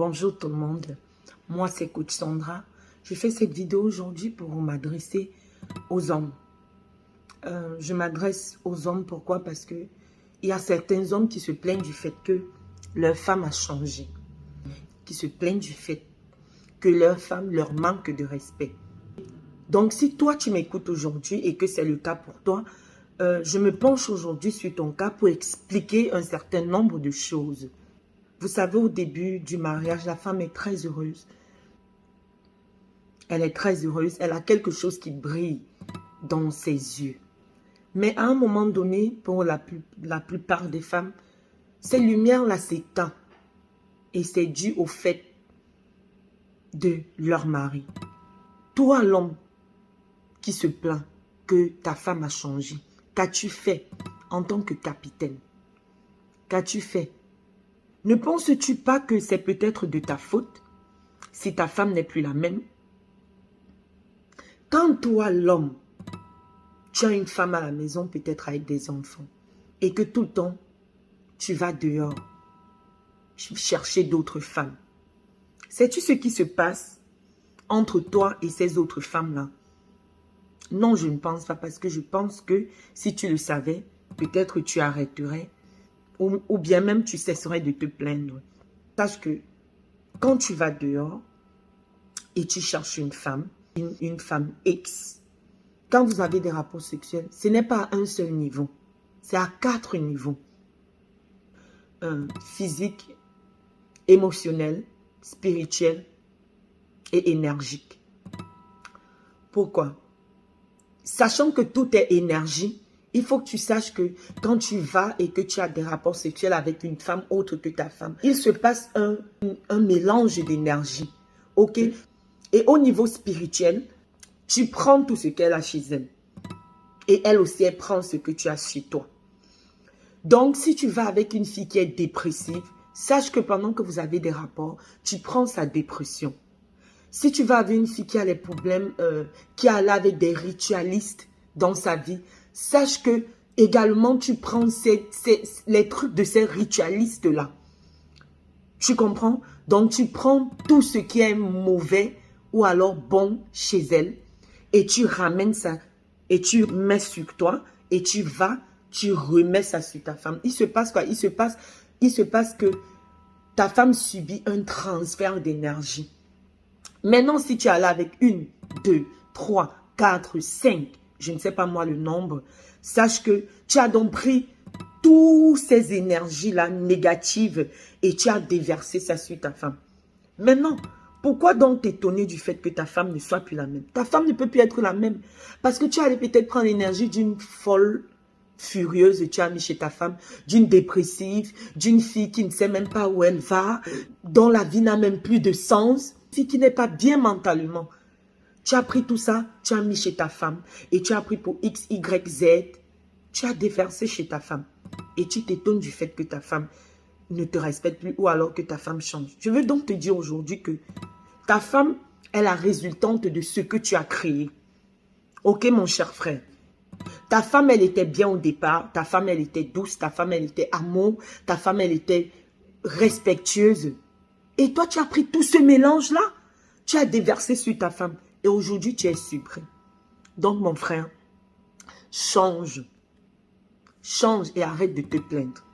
Bonjour tout le monde, moi c'est Coach Sandra. Je fais cette vidéo aujourd'hui pour m'adresser aux hommes. Je m'adresse aux hommes, pourquoi? Parce que il y a certains hommes qui se plaignent du fait que leur femme a changé. Qui se plaignent du fait que leur femme leur manque de respect. Donc si toi tu m'écoutes aujourd'hui et que c'est le cas pour toi, je me penche aujourd'hui sur ton cas pour expliquer un certain nombre de choses. Vous savez, au début du mariage, la femme est très heureuse. Elle est très heureuse. Elle a quelque chose qui brille dans ses yeux. Mais à un moment donné, pour la plupart des femmes, ces lumières-là s'éteignent. Et c'est dû au fait de leur mari. Toi, l'homme qui se plaint que ta femme a changé, qu'as-tu fait en tant que capitaine? Qu'as-tu fait? Ne penses-tu pas que c'est peut-être de ta faute si ta femme n'est plus la même? Quand toi, l'homme, tu as une femme à la maison, peut-être avec des enfants, et que tout le temps, tu vas dehors chercher d'autres femmes. Sais-tu ce qui se passe entre toi et ces autres femmes-là? Non, je ne pense pas, parce que je pense que si tu le savais, peut-être tu arrêterais ou bien même tu cesserais de te plaindre. Sache que quand tu vas dehors et tu cherches une femme X, quand vous avez des rapports sexuels, ce n'est pas à un seul niveau, c'est à 4 niveaux. Physique, émotionnel, spirituel et énergique. Pourquoi? Sachant que tout est énergie, il faut que tu saches que quand tu vas et que tu as des rapports sexuels avec une femme autre que ta femme, il se passe un mélange d'énergie. Ok? Et au niveau spirituel, tu prends tout ce qu'elle a chez elle. Et elle aussi, elle prend ce que tu as chez toi. Donc, si tu vas avec une fille qui est dépressive, sache que pendant que vous avez des rapports, tu prends sa dépression. Si tu vas avec une fille qui a les problèmes, qui est là avec des ritualistes dans sa vie, sache que également tu prends les trucs de ces ritualistes-là. Tu comprends? Donc tu prends tout ce qui est mauvais ou alors bon chez elle et tu ramènes ça et tu mets sur toi et tu vas, tu remets ça sur ta femme. Il se passe quoi? Il se passe que ta femme subit un transfert d'énergie. Maintenant, si tu es là avec 1, 2, 3, 4, 5, je ne sais pas moi le nombre, sache que tu as donc pris toutes ces énergies-là négatives et tu as déversé ça sur ta femme. Maintenant, pourquoi donc t'étonner du fait que ta femme ne soit plus la même? Ta femme ne peut plus être la même parce que tu allais peut-être prendre l'énergie d'une folle furieuse, tu as mis chez ta femme, d'une dépressive, d'une fille qui ne sait même pas où elle va, dont la vie n'a même plus de sens, fille qui n'est pas bien mentalement. Tu as pris tout ça, tu as mis chez ta femme et tu as pris pour X, Y, Z, tu as déversé chez ta femme et tu t'étonnes du fait que ta femme ne te respecte plus ou alors que ta femme change. Je veux donc te dire aujourd'hui que ta femme est la résultante de ce que tu as créé. Ok, mon cher frère? Ta femme, elle était bien au départ. Ta femme, elle était douce. Ta femme, elle était amour. Ta femme, elle était respectueuse. Et toi, tu as pris tout ce mélange-là. Tu as déversé sur ta femme. Et aujourd'hui, tu es suprême. Donc, mon frère, change. Change et arrête de te plaindre.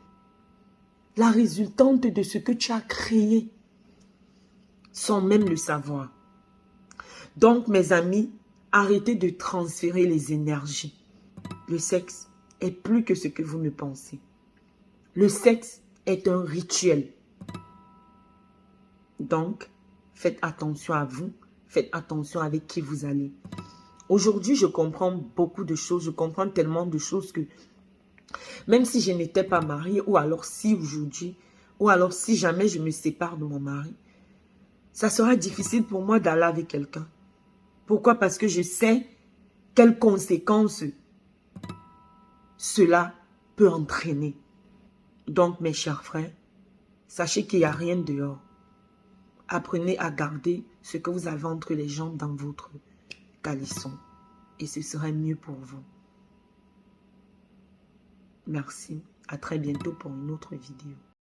La résultante de ce que tu as créé, sans même le savoir. Donc, mes amis, arrêtez de transférer les énergies. Le sexe est plus que ce que vous ne pensez. Le sexe est un rituel. Donc, faites attention à vous. Faites attention avec qui vous allez. Aujourd'hui, je comprends beaucoup de choses. Je comprends tellement de choses que même si je n'étais pas mariée, ou alors si aujourd'hui, ou alors si jamais je me sépare de mon mari, ça sera difficile pour moi d'aller avec quelqu'un. Pourquoi? Parce que je sais quelles conséquences cela peut entraîner. Donc, mes chers frères, sachez qu'il n'y a rien dehors. Apprenez à garder ce que vous avez entre les jambes dans votre caleçon. Et ce serait mieux pour vous. Merci. À très bientôt pour une autre vidéo.